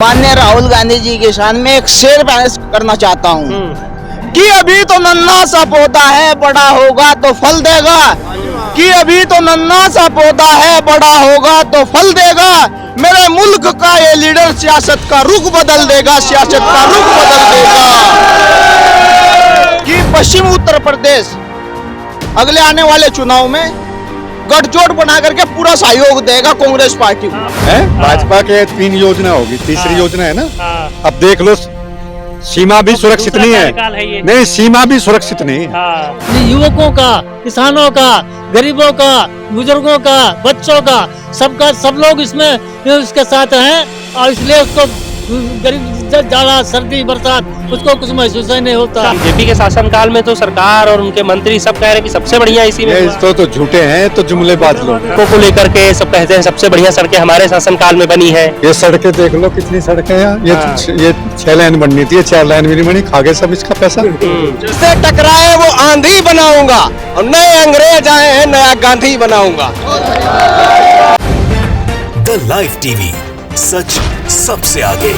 माननीय राहुल गांधी जी के शान में एक शेर पेश करना चाहता हूँ कि अभी तो नन्हा सा पौधा है, बड़ा होगा तो फल देगा। कि अभी तो नन्हा सा पौधा है, बड़ा होगा तो फल देगा। मेरे मुल्क का ये लीडर सियासत का रुख बदल देगा, सियासत का रुख बदल देगा। कि पश्चिम उत्तर प्रदेश अगले आने वाले चुनाव में गठजोड़ बना करके पूरा सहयोग देगा कांग्रेस पार्टी को। भाजपा के 3 योजना होगी, तीसरी योजना है ना। अब देख लो, सीमा भी सुरक्षित नहीं है। नहीं, सीमा भी सुरक्षित नहीं है। युवकों का, किसानों का, गरीबों का, बुजुर्गों का, बच्चों का, सबका सब लोग इसमें इसके साथ हैं और इसलिए उसको गरीब ज्यादा सर्दी बरसात उसको कुछ महसूस नहीं होता। बीजेपी के शासनकाल में तो सरकार और उनके मंत्री सब कह रहे हैं कि सबसे बढ़िया इसी में तो झूठे हैं, तो जुमलेबाज लोग को लेकर के सब कहते हैं सबसे बढ़िया सड़कें हमारे शासनकाल में बनी है। ये सड़कें देख लो, कितनी सड़कें हैं। ये 6 लाइन बननी थी, 4 लाइन भी नहीं बनी। खा गए सब इसका पैसा। जिससे टकराए वो आंधी बनाऊंगा और नए अंग्रेज आए हैं, नया गांधी बनाऊंगा। द लाइव टीवी, सच सबसे आगे।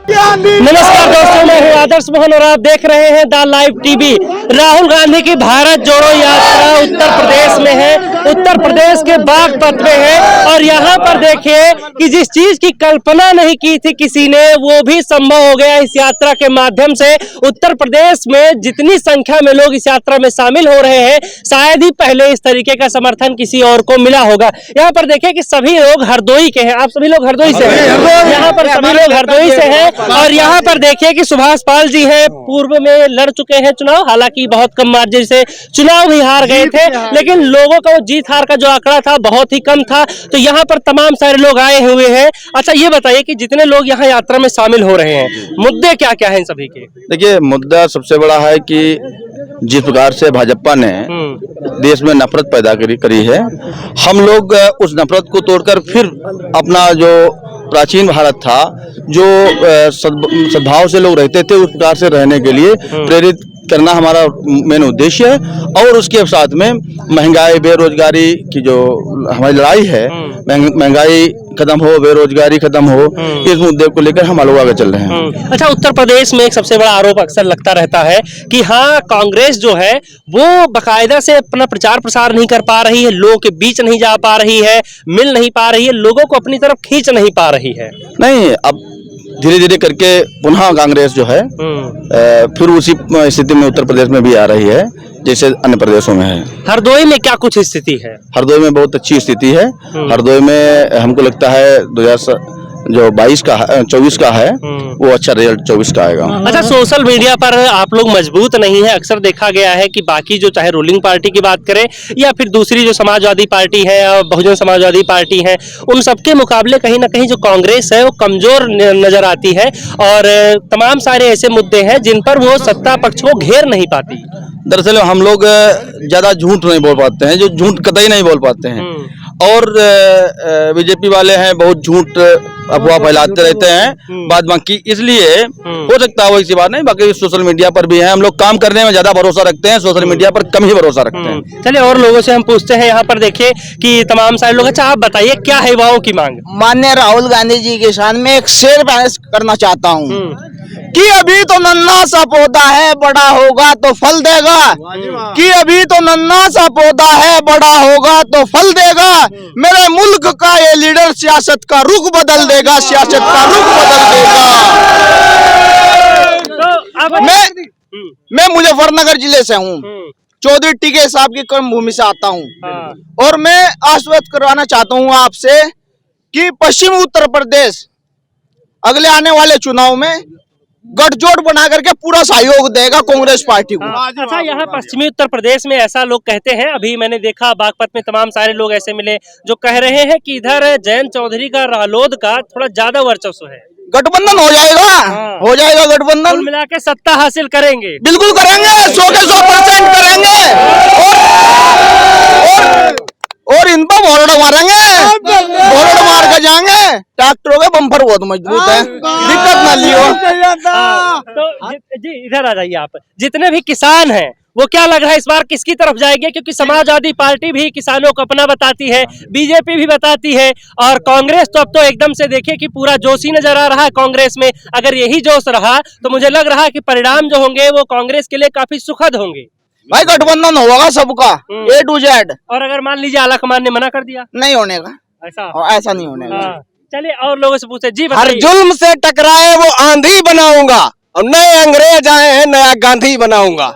नमस्कार दोस्तों, मैं हूं आदर्श मोहन और आप देख रहे हैं the live TV. Rahul Gandhi की भारत जोड़ो यात्रा उत्तर प्रदेश में है, उत्तर प्रदेश के बागपत में है और यहाँ पर देखिए कि जिस चीज की कल्पना नहीं की थी किसी ने, वो भी संभव हो गया इस यात्रा के माध्यम से। उत्तर प्रदेश में जितनी संख्या में लोग इस यात्रा में शामिल हो रहे हैं, शायद ही पहले इस तरीके का समर्थन किसी और को मिला होगा। यहाँ पर देखिए कि सभी लोग हरदोई के हैं। आप सभी लोग हरदोई से हैं, यहाँ पर सभी लोग हरदोई से हैं और यहाँ पर देखिए कि सुभाष पाल जी हैं, पूर्व में लड़ चुके हैं चुनाव, हालांकि बहुत कम मार्जिन से चुनाव भी हार गए थे, लेकिन लोगों का वो जीत हार का जो आंकड़ा था बहुत ही कम था। तो यहाँ पर तमाम सारे लोग आए हुए हैं। अच्छा, ये बताइए कि जितने लोग यहाँ यात्रा में शामिल हो रहे हैं, मुद्दे क्या क्या हैं सभी के? देखिए, मुद्दा सबसे बड़ा है कि जिस प्रकार से भाजपा ने देश में नफरत पैदा करी है, हम लोग उस नफरत को तोड़कर फिर अपना जो प्राचीन भारत था, जो सद्भाव से लोग रहते थे, उस प्रकार से रहने के लिए प्रेरित करना हमारा मेन उद्देश्य है। और उसके साथ में महंगाई, बेरोजगारी की जो हमारी लड़ाई है, महंगाई खत्म हो, बेरोजगारी खत्म हो, इस मुद्दे को लेकर हम लोग आगे चल रहे हैं। अच्छा, उत्तर प्रदेश में एक सबसे बड़ा आरोप अक्सर लगता रहता है कि हाँ, कांग्रेस जो है वो बाकायदा से अपना प्रचार प्रसार नहीं कर पा रही है, लोगों के बीच नहीं जा पा रही है, मिल नहीं पा रही है, लोगों को अपनी तरफ खींच नहीं पा रही है। नहीं, अब धीरे धीरे करके पुनः कांग्रेस जो है फिर उसी स्थिति में उत्तर प्रदेश में भी आ रही है जैसे अन्य प्रदेशों में है। हरदोई में क्या कुछ स्थिति है? हरदोई में बहुत अच्छी स्थिति है। हरदोई में हमको लगता है 2024 का है, वो अच्छा रिजल्ट 24 का आएगा। अच्छा, सोशल मीडिया पर आप लोग मजबूत नहीं है। अक्सर देखा गया है कि बाकी जो चाहे रूलिंग पार्टी की बात करें या फिर दूसरी जो समाजवादी पार्टी है और बहुजन समाजवादी पार्टी है, उन सबके मुकाबले कहीं ना कहीं जो कांग्रेस है वो कमजोर नजर आती है और तमाम सारे ऐसे मुद्दे हैं जिन पर वो सत्ता पक्ष को घेर नहीं पाती। दरअसल हम लोग ज्यादा झूठ नहीं बोल पाते हैं, जो झूठ कतई नहीं बोल पाते हैं। और बीजेपी वाले हैं, बहुत झूठ अफवाह फैलाते रहते हैं बाद बाकी, इसलिए हो सकता है वो इसी बात नहीं। बाकी सोशल मीडिया पर भी है, हम लोग काम करने में ज्यादा भरोसा रखते हैं, सोशल मीडिया पर कम ही भरोसा रखते हैं। चलिए और लोगों से हम पूछते हैं। यहाँ पर देखिए कि तमाम सारे लोग। अच्छा, आप बताइए क्या है युवाओं की मांग? माननीय राहुल गांधी जी के शान में एक शेर पेश करना चाहता हूँ कि अभी तो नन्हा सा पौधा है, बड़ा होगा तो फल देगा। कि अभी तो नन्हा सा पौधा है, बड़ा होगा तो फल देगा। मेरे मुल्क का ये लीडर सियासत का रुख बदल देगा, सियासत का रुख बदल देगा। मैं मुजफ्फरनगर जिले से हूँ, चौधरी टीके साहब की कर्मभूमि से आता हूँ और मैं आश्वस्त करवाना चाहता हूँ आपसे कि पश्चिमी उत्तर प्रदेश अगले आने वाले चुनाव में गठजोड़ बना करके पूरा सहयोग देगा कांग्रेस पार्टी को। अच्छा, यहाँ पश्चिमी उत्तर प्रदेश में ऐसा लोग कहते हैं, अभी मैंने देखा बागपत में तमाम सारे लोग ऐसे मिले जो कह रहे हैं कि इधर जयंत चौधरी का, रालोद का थोड़ा ज्यादा वर्चस्व है। गठबंधन हो जाएगा, हो जाएगा गठबंधन। कुल मिला के सत्ता हासिल करेंगे। बिल्कुल करेंगे, 100 के 100% करेंगे और इन पर बोर्ड मारेंगे, बोर्ड मार के जाएंगे। ट्रैक्टरों के बम्पर बहुत मजबूत है, दिक्कत ना लियो। तो जी इधर आ जाइए आप। जितने भी किसान हैं वो क्या लग रहा है इस बार किसकी तरफ जाएंगे, क्योंकि समाजवादी पार्टी भी किसानों को अपना बताती है, बीजेपी भी बताती है, और कांग्रेस तो अब तो एकदम से देखिए कि पूरा जोश ही नजर आ रहा है कांग्रेस में। अगर यही जोश रहा तो मुझे लग रहा है कि परिणाम जो होंगे वो कांग्रेस के लिए काफी सुखद होंगे। भाई गठबंधन होगा सबका A to Z। और अगर मान लीजिए आलाकमान ने मना कर दिया, नहीं होने का, ऐसा नहीं होने का। चलिए और लोगों से पूछे जी, हर जुल्म से टकराए वो आंधी बनाऊंगा, और नए अंग्रेज आए हैं नया गांधी बनाऊंगा।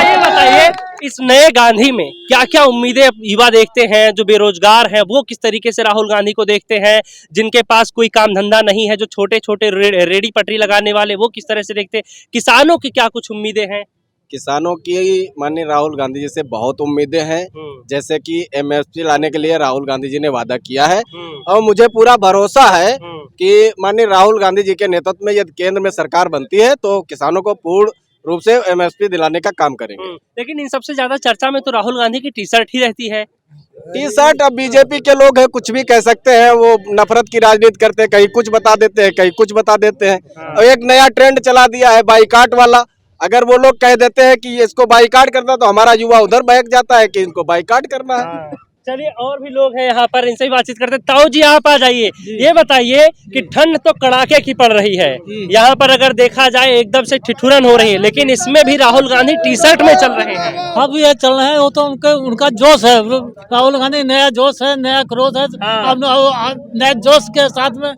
ये बताइए इस नए गांधी में क्या क्या उम्मीदें युवा देखते हैं, जो बेरोजगार हैं वो किस तरीके से राहुल गांधी को देखते हैं, जिनके पास कोई काम धंधा नहीं है, जो छोटे छोटे रेडी पटरी लगाने वाले वो किस तरह से देखते हैं, किसानों की क्या कुछ उम्मीदें हैं? किसानों की माननीय राहुल गांधी जी से बहुत उम्मीदें हैं, जैसे कि MSP लाने के लिए राहुल गांधी जी ने वादा किया है, और मुझे पूरा भरोसा है कि माननीय राहुल गांधी जी के नेतृत्व में यदि केंद्र में सरकार बनती है तो किसानों को पूर्ण रूप से MSP दिलाने का काम करेंगे। लेकिन इन सबसे ज्यादा चर्चा में तो राहुल गांधी की टी शर्ट ही रहती है। टी शर्ट, अब बीजेपी के लोग हैं, कुछ भी कह सकते हैं, वो नफरत की राजनीति करते हैं, कहीं कुछ बता देते हैं, कहीं कुछ बता देते हैं। और एक नया ट्रेंड चला दिया है बाईकाट वाला। अगर वो लोग कह देते हैं कि इसको बाईकाट करना, तो हमारा युवा उधर बहक जाता है कि इनको बाईकाट करना है। चलिए और भी लोग हैं यहाँ पर, इनसे भी बातचीत करते हैं। ताऊ जी आप आ जाइए, ये बताइए कि ठंड तो कड़ाके की पड़ रही है यहाँ पर, अगर देखा जाए एकदम से ठिठुरन हो रही है, लेकिन इसमें भी राहुल गांधी टी शर्ट में चल रहे हैं। अब ये चल रहे हैं, वो तो उनका जोश है। राहुल गांधी नया जोश है, नया क्रोध है। अब नए जोश के साथ में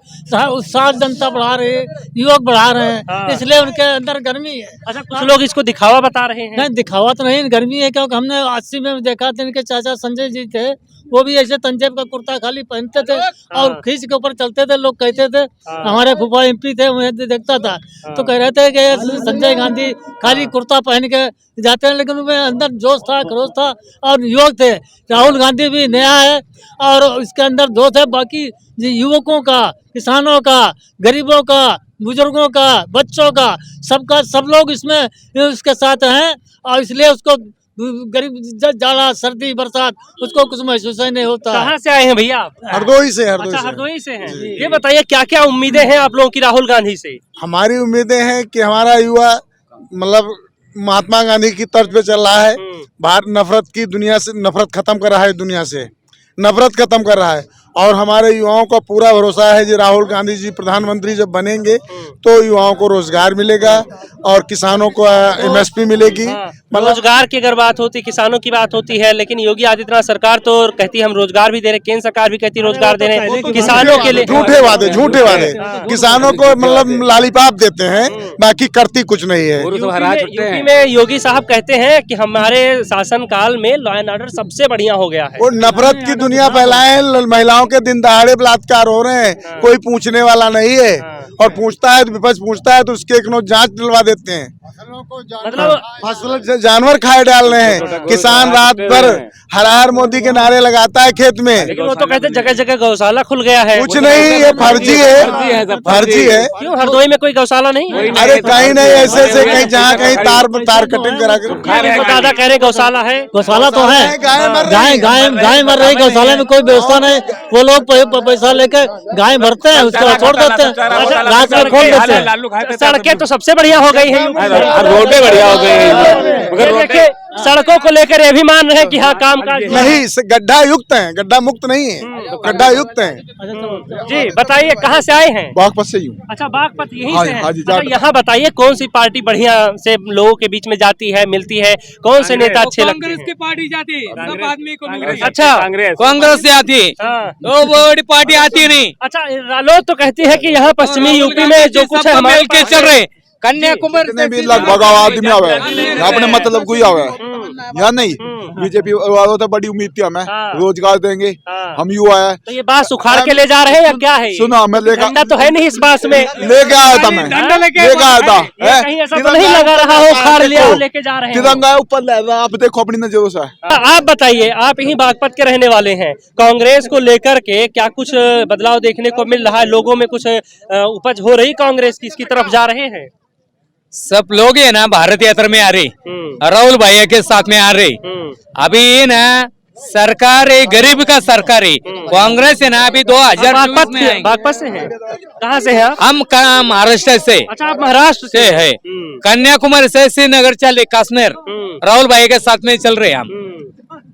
उत्साह जनता बढ़ा रही है, युवक बढ़ा रहे हैं, इसलिए उनके अंदर गर्मी है। अच्छा, कुछ लोग इसको दिखावा बता रहे हैं। नहीं, दिखावा तो नहीं, गर्मी है, क्योंकि हमने 80 में देखा था, इनके चाचा संजय जी थे, वो भी ऐसे तंजेब का कुर्ता खाली पहनते थे और खींच के ऊपर चलते थे। लोग कहते थे, हमारे फूफा MP थे, मैं देखता था तो कह रहे थे कि संजय गांधी खाली कुर्ता पहन के जाते हैं, लेकिन उनमें अंदर जोश था, क्रोध था और युवक थे। राहुल गांधी भी नया है और इसके अंदर जोश है। बाकी युवकों का, किसानों का, गरीबों का, बुजुर्गों का, बच्चों का, सबका सब लोग इसमें उसके साथ हैं, और इसलिए उसको गरीब जाड़ा सर्दी बरसात उसको कुछ महसूस ही नहीं होता। कहाँ से आए हैं भैया आप? हरदोई से। अच्छा, हरदोई से हैं। ये बताइए क्या क्या उम्मीदें हैं आप लोगों की राहुल गांधी से? हमारी उम्मीदें हैं कि हमारा युवा मतलब महात्मा गांधी की तर्ज पे चल रहा है। भारत नफरत की दुनिया से नफरत खत्म कर रहा है, दुनिया से नफरत खत्म कर रहा है, और हमारे युवाओं का पूरा भरोसा है कि राहुल गांधी जी प्रधानमंत्री जब बनेंगे तो युवाओं को रोजगार मिलेगा और किसानों को MSP मिलेगी। मतलब रोजगार की अगर बात होती, किसानों की बात होती है, लेकिन योगी आदित्यनाथ सरकार तो कहती है हम रोजगार भी दे रहे, केंद्र सरकार भी कहती है रोजगार दे रहे हैं किसानों के लिए। झूठे वादे किसानों को मतलब लालीपाप देते हैं, बाकी करती कुछ नहीं है। यूपी में योगी साहब कहते हैं कि हमारे शासन काल में लॉ एंड ऑर्डर सबसे बढ़िया हो गया है। वो नफरत की दुनिया फैलाए, महिलाओं के दिन दहाड़े बलात्कार हो रहे हैं, कोई पूछने वाला नहीं है, और पूछता है तो विपक्ष पूछता है तो उसके एक जांच दिलवा देते हैं। मतलब फसल जानवर खाए डाल रहे हैं, किसान रात भर हर हर मोदी के नारे लगाता है खेत में, लेकिन वो तो कहते हैं जगह जगह गौशाला खुल गया है। कुछ नहीं, ये फर्जी है। क्यों हरदोई में कोई गौशाला नहीं? अरे कहीं नहीं, ऐसे कहीं जहाँ कहीं तार कटिंग करा के दादा कह रहे गौशाला है। गौशाला तो है, गाय मर रही, गौशाला में कोई व्यवस्था नहीं। वो लोग पैसा लेकर गाय भरते हैं, उसके बाद छोड़ देते हैं, रात में खोल देते हैं। सड़कें तो सबसे बढ़िया हो गई है, रोडें बढ़िया हो गई। देखिए सड़कों को लेकर ये भी मान रहे हैं कि हाँ काम काज नहीं, गड्ढा युक्त है, गड्ढा मुक्त नहीं है, गड्ढा युक्त है। जी बताइए कहाँ से आए हैं? बागपत से हूँ। अच्छा, बागपत यहीं हाँ, से हैं। हाँ जी, अच्छा, यहाँ बताइए कौन सी पार्टी बढ़िया से लोगों के बीच में जाती है, मिलती है, कौन से नेता अच्छे लगते हैं? कांग्रेस की पार्टी जाती है, सब आदमी को मिलती है। अच्छा, कांग्रेस से आती है, वो बड़ी पार्टी आती नहीं। अच्छा, रालोद तो कहती है कि यहाँ पश्चिमी यूपी में जो कुछ है हमारे के चल रहे, कन्याकुमारी भी लगभग आदमी आवे अपने मतलब कोई आवे या नहीं। बीजेपी वालों तो बड़ी उम्मीद थी हमें, रोजगार देंगे, हम युवा है। तो ये बात उखाड़ के ले जा रहे हैं या क्या है? सुना, मैं डंडा तो है नहीं इस बात में, लेके आया था, मैं लेके आया था। कहीं ऐसा तो नहीं लगा रहा हो उखाड़ लिया हो लेके जा रहे हैं? तिरंगा ऊपर ले रहा, आप देखो अपनी नजरों से। आप बताइए, आप यही बागपत के रहने वाले हैं, कांग्रेस को लेकर के क्या कुछ बदलाव देखने को मिल रहा है? लोगों में कुछ उपज हो रही कांग्रेस की, इसकी तरफ जा रहे हैं? सब लोग है ना भारत यात्रा में आ रहे, राहुल भैया के साथ में आ रहे। अभी ना सरकार है गरीब का सरकार है। कांग्रेस है ना अभी 2024 में आएंगे। बागपत से है, कहाँ से है आप? हम महाराष्ट्र से। अच्छा, आप महाराष्ट्र से है। कन्याकुमारी से श्रीनगर चले कश्मीर, राहुल भाई के साथ में चल रहे हैं हम।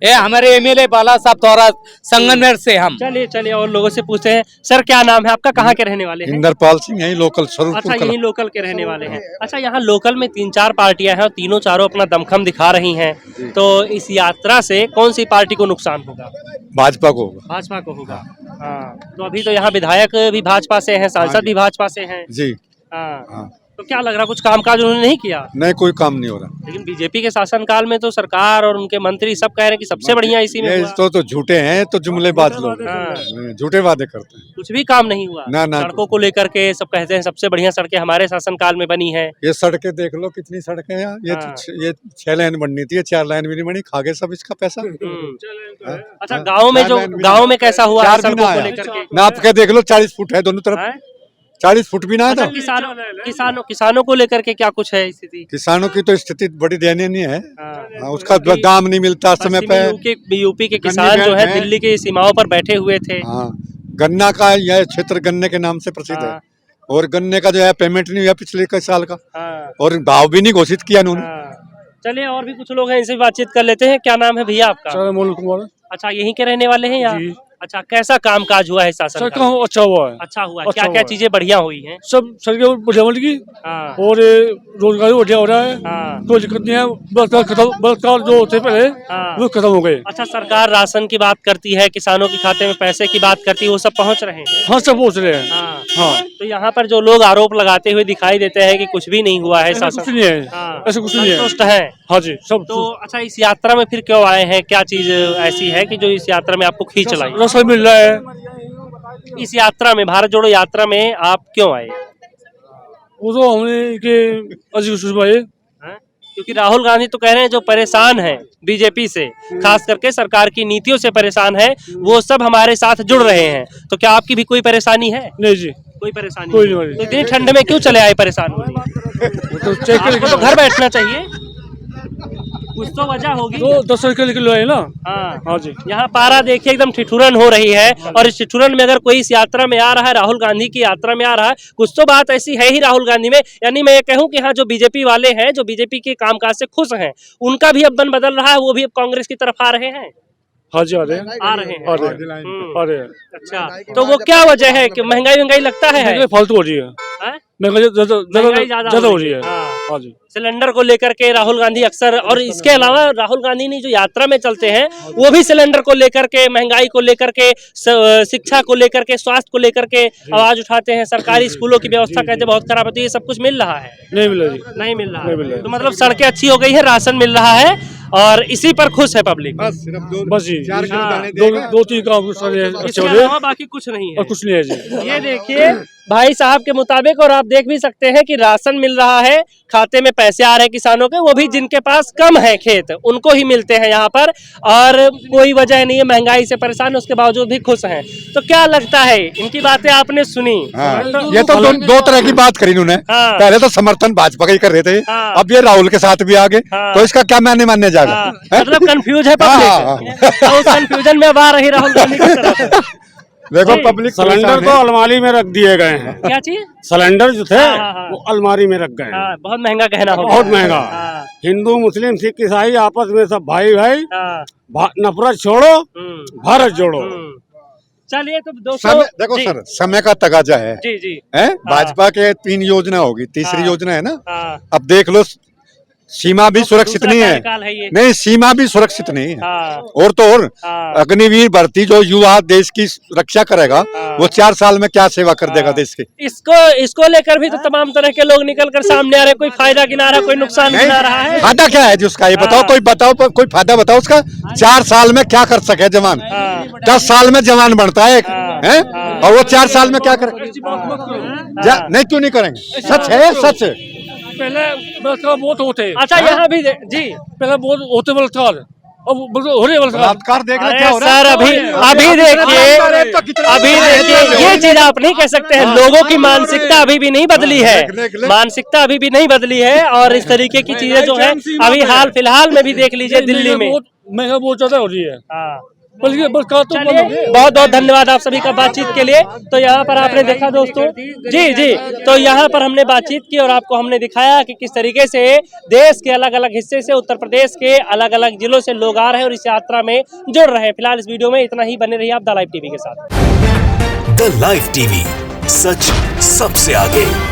ये हमारे एमएलए बाला साहब थोड़ा संगमनेर से हम। चलिए चलिए और लोगों से पूछते हैं। सर क्या नाम है आपका, कहाँ के रहने वाले हैं? इंदरपाल सिंह, यही लोकल अच्छा, यही लोकल के रहने वाले हैं। अच्छा, यहाँ लोकल में 3-4 पार्टियां हैं और तीनों चारों अपना दमखम दिखा रही हैं, तो इस यात्रा से कौन सी पार्टी को नुकसान होगा? भाजपा को होगा। भाजपा को होगा। हाँ, तो अभी तो यहाँ विधायक भी भाजपा से हैं, सांसद भी भाजपा से हैं। जी हाँ, तो क्या लग रहा, कुछ कामकाज उन्होंने नहीं किया? नहीं, कोई काम नहीं हो रहा। लेकिन बीजेपी के शासनकाल में तो सरकार और उनके मंत्री सब कह रहे हैं कि सबसे बढ़िया इसी में हुआ। तो झूठे हैं, तो जुमलेबाज लोग झूठे वादे करते हैं। कुछ भी काम नहीं हुआ। ना सड़कों को लेकर के सब कहते हैं सबसे बढ़िया सड़कें हमारे शासनकाल में बनी है। ये सड़कें देख लो, कितनी सड़कें हैं ये 6 लाइन बननी थी, 4 लाइन भी नहीं बनी, खा गए सब इसका पैसा। अच्छा, गाँव में कैसा हुआ सड़कों को लेकर के? नाप के देख लो, 40 फुट है दोनों तरफ, 40 फुट भी ना है। अच्छा, किसानों को लेकर के क्या कुछ है स्थिति? किसानों की तो स्थिति बड़ी दयनीय है। उसका दाम नहीं मिलता समय पे। यूपी के किसान जो है दिल्ली की सीमाओं पर बैठे हुए थे। गन्ना का यह क्षेत्र गन्ने के नाम से प्रसिद्ध है, और गन्ने का जो है पेमेंट नहीं हुआ पिछले कई साल का, और भाव भी नहीं घोषित किया उन्होंने। चलिए और भी कुछ लोग हैं, इनसे बातचीत कर लेते हैं। क्या नाम है भैया आपका? मोनू कुमार। अच्छा, यहीं के रहने वाले हैं या? अच्छा, कैसा कामकाज हुआ है शासन? अच्छा हुआ है। अच्छा हुआ है। क्या क्या चीजें बढ़िया हुई हैं? सब सड़कें बढ़िया बन गई और रोजगार बढ़िया हो रहा है। कोई दिक्कत नहीं है। बलात्कार जो होते पहले वो खत्म हो गए। अच्छा, सरकार राशन की बात करती है, किसानों के खाते में पैसे की बात करती है, वो सब पहुंच रहे हैं? हाँ, सब पहुंच रहे हैं। हाँ। तो यहाँ पर जो लोग आरोप लगाते हुए दिखाई देते हैं कि कुछ भी नहीं हुआ है, शासन कुछ नहीं है, ऐसा कुछ नहीं है। संतुष्ट है? हाँ जी, सब। तो अच्छा, इस यात्रा में फिर क्यों आए हैं? क्या चीज ऐसी है कि जो इस यात्रा में आपको खींच लाई? राशन मिल रहा है। इस यात्रा में, भारत जोड़ो यात्रा में आप क्यों आए? वो तो हमने क्योंकि राहुल गांधी तो कह रहे हैं जो परेशान है बीजेपी से, खास करके सरकार की नीतियों से परेशान है, वो सब हमारे साथ जुड़ रहे हैं। तो क्या आपकी भी कोई परेशानी है? नहीं जी, कोई परेशानी कोई नहीं। तो इतनी ठंड में क्यों चले आए परेशान होने? तो घर बैठना चाहिए, कुछ तो वजह होगी। तो 10 निकल आए ना। हाँ जी। यहाँ पारा देखिए एकदम ठिठुरन हो रही है, और इस ठिठुरन में अगर कोई इस यात्रा में आ रहा है, राहुल गांधी की यात्रा में आ रहा है, कुछ तो बात ऐसी है ही राहुल गांधी में। यानी मैं ये कहूँ कि हाँ, जो बीजेपी वाले हैं, जो बीजेपी के कामकाज से खुश हैं, उनका भी अब मन बदल रहा है, वो भी अब कांग्रेस की तरफ आ रहे हैं। हाँ जी, आ रहे हैं। अच्छा, तो वो क्या वजह है कि महंगाई लगता है? फालतू हो रही है, महंगाई ज्यादा हो रही है। हाँ जी। सिलेंडर को लेकर के राहुल गांधी अक्सर, और इसके अलावा राहुल गांधी ने जो यात्रा में चलते हैं वो भी सिलेंडर को लेकर के, महंगाई को लेकर के, शिक्षा को लेकर के, स्वास्थ्य को लेकर के आवाज उठाते हैं। सरकारी स्कूलों की व्यवस्था कहते बहुत खराब होती है। ये सब कुछ मिल रहा है? नहीं मिल रही। नहीं मिल रहा है। तो मतलब सड़कें अच्छी हो गई है, राशन मिल रहा है, और इसी पर खुश है पब्लिक। बस जी, 2-3 काम अच्छे हो रहे, बाकी कुछ नहीं है। कुछ नहीं है जी। ये देखिए भाई साहब के मुताबिक, और आप देख भी सकते हैं कि राशन मिल रहा है, खाते में पैसे आ रहे हैं किसानों के, वो भी जिनके पास कम है खेत, उनको ही मिलते हैं यहाँ पर, और कोई वजह नहीं है, महंगाई से परेशान उसके बावजूद भी खुश हैं। तो क्या लगता है, इनकी बातें आपने सुनी? ये तो दो तरह की बात करी उन्होंने। पहले तो समर्थन भाजपा का ही कर रहे थे, अब ये राहुल के साथ भी आ गए, तो इसका क्या मानने जाएगा? मतलब कंफ्यूज है पब्लिक, तो उस कंफ्यूजन में अब आ रही राहुल गांधी की तरफ। देखो पब्लिक, सिलेंडर तो अलमारी में रख दिए गए हैं। क्या चीज? सिलेंडर जो थे वो अलमारी में रख गए। बहुत महंगा कहना होगा। बहुत महंगा। हिंदू मुस्लिम सिख ईसाई आपस में सब भाई भाई, नफरत छोड़ो, भारत जोड़ो। चलिए तो दोस्तों, देखो सर, समय का तकाजा है। जी है, भाजपा के 3 योजना होगी, तीसरी योजना है ना। अब देख लो, सीमा भी सुरक्षित नहीं है, नहीं सीमा भी सुरक्षित नहीं है। और तो और अग्निवीर भर्ती जो युवा देश की रक्षा करेगा, वो 4 साल में क्या सेवा कर देगा देश की? इसको लेकर भी तो तमाम तरह के लोग निकल कर सामने आ रहे हैं। कोई फायदा गिना रहा है, कोई नुकसान गिना रहा है। फायदा क्या है जिसका, ये बताओ, कोई फायदा बताओ उसका। 4 साल में क्या कर सके जवान? 10 साल में जवान बनता है, और वो 4 साल में क्या करे? नहीं, क्यों नहीं करेंगे? सच है, सच है। पहले बलात्कार बहुत होते। अच्छा, यहाँ भी जी पहले बहुत होते बलात्कार, अब हो रहे बलात्कार। देख रहे क्या हो रहा है सर? अभी देखिए, ये चीज आप नहीं कह सकते हैं। लोगों की मानसिकता अभी भी नहीं बदली है, मानसिकता अभी भी नहीं बदली है, और इस तरीके की चीजें जो है अभी हाल फिलहाल में भी देख लीजिए, दिल्ली में महंगा बहुत ज्यादा हो रही है। बल्कि बरसात तो बंद हो गई। बहुत बहुत धन्यवाद आप सभी का बातचीत के लिए। तो यहाँ पर आपने देखा दोस्तों, जी जी, तो यहाँ पर हमने बातचीत की और आपको हमने दिखाया कि किस तरीके से देश के अलग अलग हिस्से से, उत्तर प्रदेश के अलग अलग जिलों से लोग आ रहे हैं और इस यात्रा में जुड़ रहे हैं। फिलहाल इस वीडियो में इतना ही, बने रहिए आप द लाइव टीवी के साथ। द लाइव टीवी, सच सबसे आगे।